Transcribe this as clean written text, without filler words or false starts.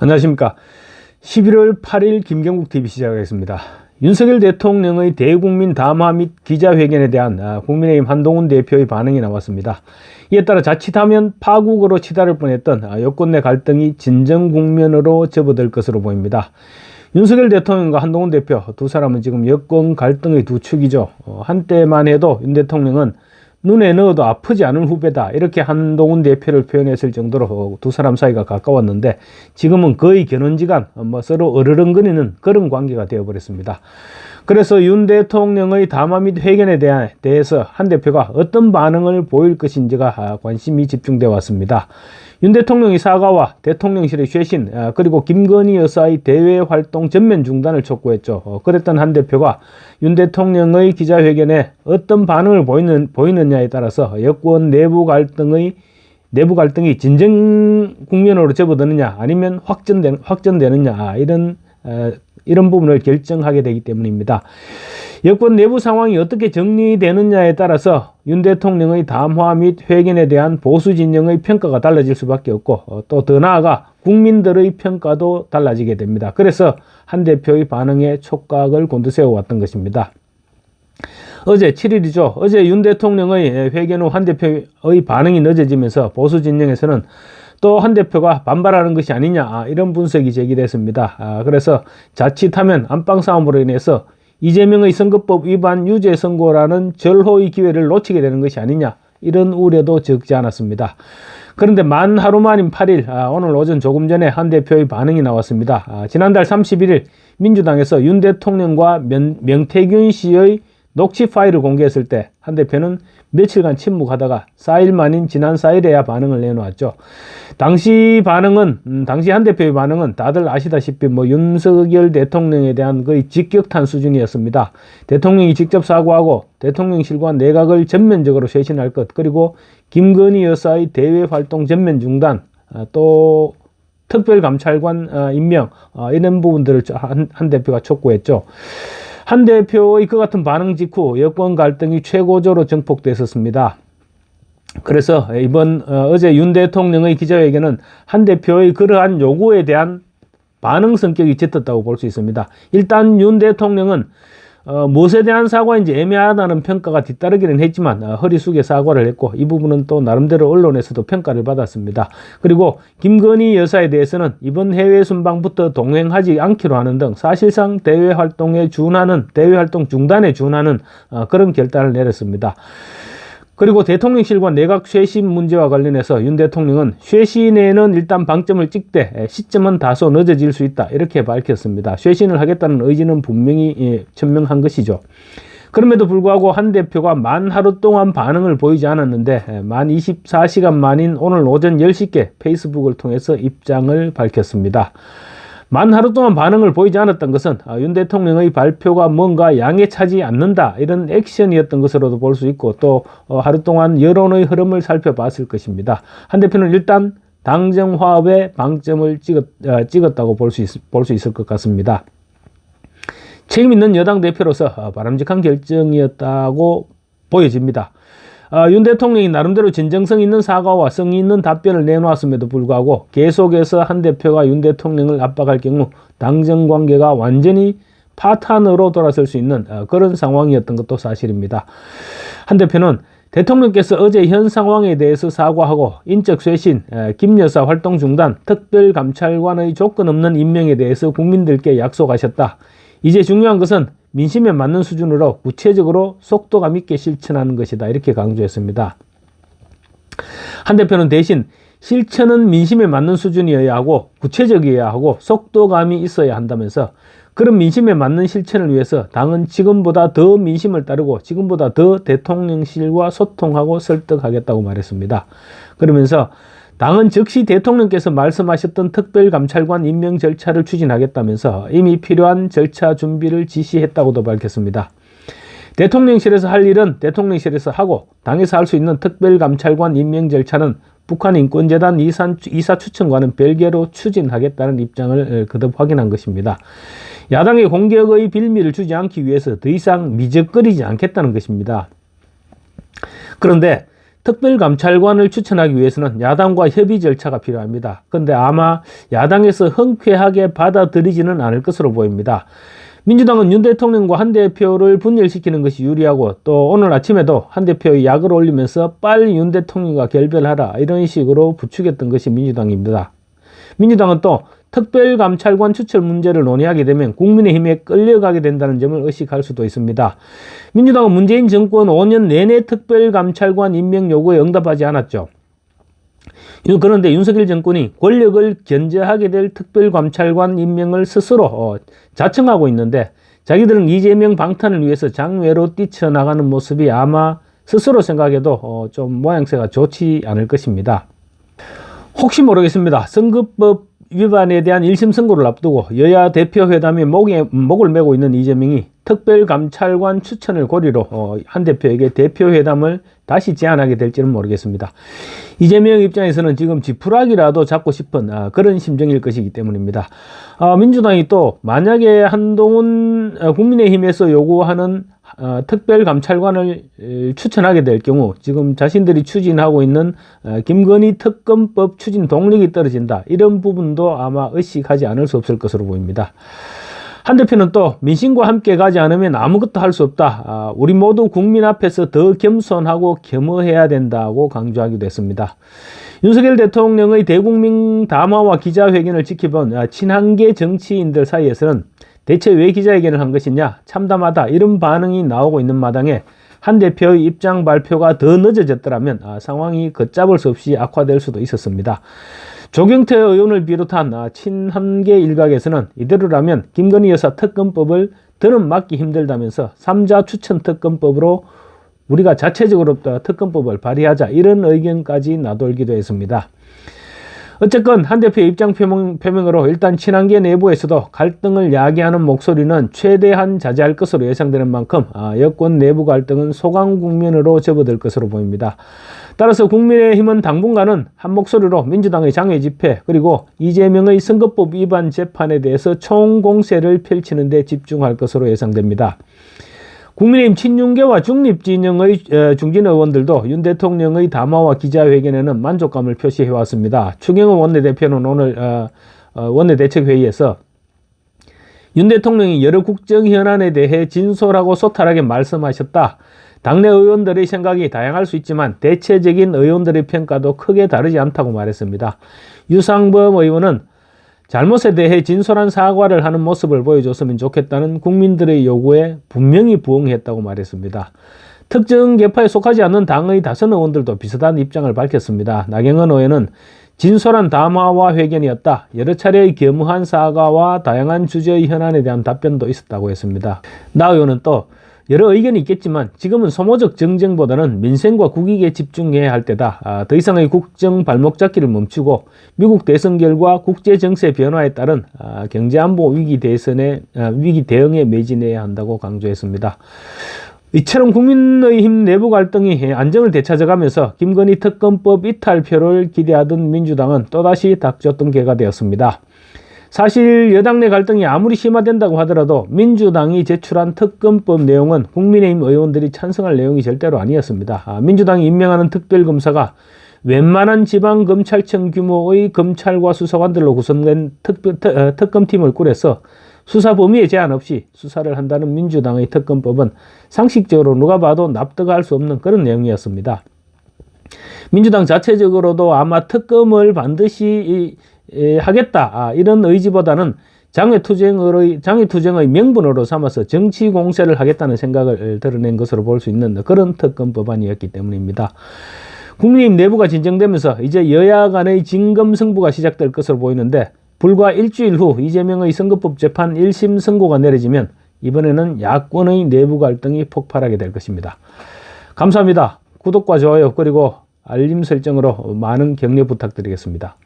안녕하십니까. 11월 8일 김경국 TV 시작하겠습니다. 윤석열 대통령의 대국민 담화 및 기자회견에 대한 국민의힘 한동훈 대표의 반응이 나왔습니다. 이에 따라 자칫하면 파국으로 치달을 뻔했던 여권 내 갈등이 진정 국면으로 접어들 것으로 보입니다. 윤석열 대통령과 한동훈 대표 두 사람은 지금 여권 갈등의 두 축이죠. 한때만 해도 윤 대통령은 눈에 넣어도 아프지 않은 후배다, 이렇게 한동훈 대표를 표현했을 정도로 두 사람 사이가 가까웠는데, 지금은 거의 견원지간 서로 어르렁거리는 그런 관계가 되어버렸습니다. 그래서 윤 대통령의 담화 및 회견에 대해서 한 대표가 어떤 반응을 보일 것인지가 관심이 집중되어 왔습니다. 윤 대통령의 사과와 대통령실의 쇄신, 그리고 김건희 여사의 대외 활동 전면 중단을 촉구했죠. 그랬던 한 대표가 윤 대통령의 기자회견에 어떤 반응을 보이느냐에 따라서 여권 내부 갈등이 진정 국면으로 접어드느냐 아니면 확전되느냐, 이런 부분을 결정하게 되기 때문입니다. 여권 내부 상황이 어떻게 정리되느냐에 따라서 윤 대통령의 담화 및 회견에 대한 보수 진영의 평가가 달라질 수밖에 없고, 또 더 나아가 국민들의 평가도 달라지게 됩니다. 그래서 한 대표의 반응에 촉각을 곤두세워 왔던 것입니다. 어제 7일이죠. 어제 윤 대통령의 회견 후 한 대표의 반응이 늦어지면서 보수 진영에서는 또 한 대표가 반발하는 것이 아니냐, 이런 분석이 제기됐습니다. 그래서 자칫하면 안방 싸움으로 인해서 이재명의 선거법 위반 유죄 선고라는 절호의 기회를 놓치게 되는 것이 아니냐, 이런 우려도 적지 않았습니다. 그런데 만 하루 만인 8일, 오늘 오전 조금 전에 한 대표의 반응이 나왔습니다. 지난달 31일 민주당에서 윤 대통령과 명태균 씨의 녹취 파일을 공개했을 때 한 대표는 며칠간 침묵하다가 4일 만인 지난 4일에야 반응을 내놓았죠. 당시 한 대표의 반응은 다들 아시다시피 윤석열 대통령에 대한 거의 직격탄 수준이었습니다. 대통령이 직접 사과하고 대통령실과 내각을 전면적으로 쇄신할 것, 그리고 김건희 여사의 대외 활동 전면 중단, 또 특별감찰관 임명, 이런 부분들을 한 대표가 촉구했죠. 한 대표의 그 같은 반응 직후 여권 갈등이 최고조로 증폭됐었습니다. 그래서 어제 윤 대통령의 기자회견은 한 대표의 그러한 요구에 대한 반응 성격이 짙었다고 볼 수 있습니다. 일단 윤 대통령은 무엇에 대한 사과인지 애매하다는 평가가 뒤따르기는 했지만 허리 숙여 사과를 했고, 이 부분은 또 나름대로 언론에서도 평가를 받았습니다. 그리고 김건희 여사에 대해서는 이번 해외 순방부터 동행하지 않기로 하는 등 사실상 대외 활동 중단에 준하는 그런 결단을 내렸습니다. 그리고 대통령실과 내각 쇄신 문제와 관련해서 윤 대통령은 쇄신에는 일단 방점을 찍되 시점은 다소 늦어질 수 있다, 이렇게 밝혔습니다. 쇄신을 하겠다는 의지는 분명히 천명한 것이죠. 그럼에도 불구하고 한 대표가 만 하루 동안 반응을 보이지 않았는데 만 24시간 만인 오늘 오전 10시께 페이스북을 통해서 입장을 밝혔습니다. 만 하루 동안 반응을 보이지 않았던 것은 윤 대통령의 발표가 뭔가 양에 차지 않는다, 이런 액션이었던 것으로도 볼 수 있고, 또 하루 동안 여론의 흐름을 살펴봤을 것입니다. 한 대표는 일단 당정 화합에 방점을 찍었다고 볼 수 있을 것 같습니다. 책임 있는 여당 대표로서 바람직한 결정이었다고 보여집니다. 윤 대통령이 나름대로 진정성 있는 사과와 성의 있는 답변을 내놓았음에도 불구하고 계속해서 한 대표가 윤 대통령을 압박할 경우 당정 관계가 완전히 파탄으로 돌아설 수 있는 그런 상황이었던 것도 사실입니다. 한 대표는 대통령께서 어제 현 상황에 대해서 사과하고 인적 쇄신, 김 여사 활동 중단, 특별감찰관의 조건 없는 임명에 대해서 국민들께 약속하셨다. 이제 중요한 것은 민심에 맞는 수준으로 구체적으로 속도감 있게 실천하는 것이다, 이렇게 강조했습니다. 한 대표는 대신 실천은 민심에 맞는 수준이어야 하고 구체적이어야 하고 속도감이 있어야 한다면서, 그런 민심에 맞는 실천을 위해서 당은 지금보다 더 민심을 따르고 지금보다 더 대통령실과 소통하고 설득하겠다고 말했습니다. 그러면서 당은 즉시 대통령께서 말씀하셨던 특별감찰관 임명 절차를 추진하겠다면서 이미 필요한 절차 준비를 지시했다고도 밝혔습니다. 대통령실에서 할 일은 대통령실에서 하고, 당에서 할 수 있는 특별감찰관 임명 절차는 북한인권재단 이사 추천과는 별개로 추진하겠다는 입장을 거듭 확인한 것입니다. 야당의 공격의 빌미를 주지 않기 위해서 더 이상 미적거리지 않겠다는 것입니다. 그런데 특별감찰관을 추천하기 위해서는 야당과 협의 절차가 필요합니다. 그런데 아마 야당에서 흔쾌하게 받아들이지는 않을 것으로 보입니다. 민주당은 윤 대통령과 한 대표를 분열시키는 것이 유리하고 또 오늘 아침에도 한 대표의 약을 올리면서 빨리 윤 대통령과 결별하라 이런 식으로 부추겼던 것이 민주당입니다. 민주당은 또 특별감찰관 추천 문제를 논의하게 되면 국민의힘에 끌려가게 된다는 점을 의식할 수도 있습니다. 민주당은 문재인 정권 5년 내내 특별감찰관 임명 요구에 응답하지 않았죠. 그런데 윤석열 정권이 권력을 견제하게 될 특별감찰관 임명을 스스로 자청하고 있는데 자기들은 이재명 방탄을 위해서 장외로 뛰쳐나가는 모습이 아마 스스로 생각해도 좀 모양새가 좋지 않을 것입니다. 혹시 모르겠습니다. 선거법 위반에 대한 1심 선고를 앞두고 여야 대표회담에 목을 메고 있는 이재명이 특별감찰관 추천을 고리로 한 대표에게 대표회담을 다시 제안하게 될지는 모르겠습니다. 이재명 입장에서는 지금 지푸라기라도 잡고 싶은 그런 심정일 것이기 때문입니다. 민주당이 또 만약에 한동훈 국민의힘에서 요구하는 특별감찰관을 추천하게 될 경우 지금 자신들이 추진하고 있는 김건희 특검법 추진 동력이 떨어진다. 이런 부분도 아마 의식하지 않을 수 없을 것으로 보입니다. 한 대표는 또 민심과 함께 가지 않으면 아무것도 할 수 없다. 우리 모두 국민 앞에서 더 겸손하고 겸허해야 된다고 강조하기도 했습니다. 윤석열 대통령의 대국민 담화와 기자회견을 지켜본 친한계 정치인들 사이에서는 대체 왜 기자회견을 한 것이냐, 참담하다 이런 반응이 나오고 있는 마당에 한 대표의 입장 발표가 더 늦어졌더라면 상황이 걷잡을 수 없이 악화될 수도 있었습니다. 조경태 의원을 비롯한 친한계 일각에서는 이대로라면 김건희 여사 특검법을 더는 막기 힘들다면서 3자 추천 특검법으로 우리가 자체적으로 특검법을 발의하자 이런 의견까지 나돌기도 했습니다. 어쨌건 한 대표의 입장 표명으로 일단 친한계 내부에서도 갈등을 야기하는 목소리는 최대한 자제할 것으로 예상되는 만큼 여권 내부 갈등은 소강 국면으로 접어들 것으로 보입니다. 따라서 국민의힘은 당분간은 한 목소리로 민주당의 장외 집회 그리고 이재명의 선거법 위반 재판에 대해서 총공세를 펼치는 데 집중할 것으로 예상됩니다. 국민의힘 친윤계와 중립진영의 중진 의원들도 윤 대통령의 담화와 기자회견에는 만족감을 표시해왔습니다. 추경호 원내대표는 오늘 원내대책회의에서 윤 대통령이 여러 국정 현안에 대해 진솔하고 소탈하게 말씀하셨다. 당내 의원들의 생각이 다양할 수 있지만 대체적인 의원들의 평가도 크게 다르지 않다고 말했습니다. 유상범 의원은 잘못에 대해 진솔한 사과를 하는 모습을 보여줬으면 좋겠다는 국민들의 요구에 분명히 부응했다고 말했습니다. 특정 계파에 속하지 않는 당의 다선 의원들도 비슷한 입장을 밝혔습니다. 나경원 의원은 진솔한 담화와 회견이었다. 여러 차례의 겸허한 사과와 다양한 주제의 현안에 대한 답변도 있었다고 했습니다. 나 의원은 또 여러 의견이 있겠지만 지금은 소모적 정쟁보다는 민생과 국익에 집중해야 할 때다. 더 이상의 국정 발목 잡기를 멈추고 미국 대선 결과 국제 정세 변화에 따른 경제안보 위기 대응에 매진해야 한다고 강조했습니다. 이처럼 국민의힘 내부 갈등이 안정을 되찾아가면서 김건희 특검법 이탈표를 기대하던 민주당은 또다시 닥쳤던 개가 되었습니다. 사실 여당 내 갈등이 아무리 심화된다고 하더라도 민주당이 제출한 특검법 내용은 국민의힘 의원들이 찬성할 내용이 절대로 아니었습니다. 민주당이 임명하는 특별검사가 웬만한 지방검찰청 규모의 검찰과 수사관들로 구성된 특검팀을 꾸려서 수사 범위에 제한 없이 수사를 한다는 민주당의 특검법은 상식적으로 누가 봐도 납득할 수 없는 그런 내용이었습니다. 민주당 자체적으로도 아마 특검을 반드시 하겠다 이런 의지보다는 장외투쟁의 명분으로 삼아서 정치 공세를 하겠다는 생각을 드러낸 것으로 볼 수 있는 그런 특검 법안이었기 때문입니다. 국민의힘 내부가 진정되면서 이제 여야 간의 진검승부가 시작될 것으로 보이는데 불과 일주일 후 이재명의 선거법 재판 1심 선고가 내려지면 이번에는 야권의 내부 갈등이 폭발하게 될 것입니다. 감사합니다. 구독과 좋아요 그리고 알림 설정으로 많은 격려 부탁드리겠습니다.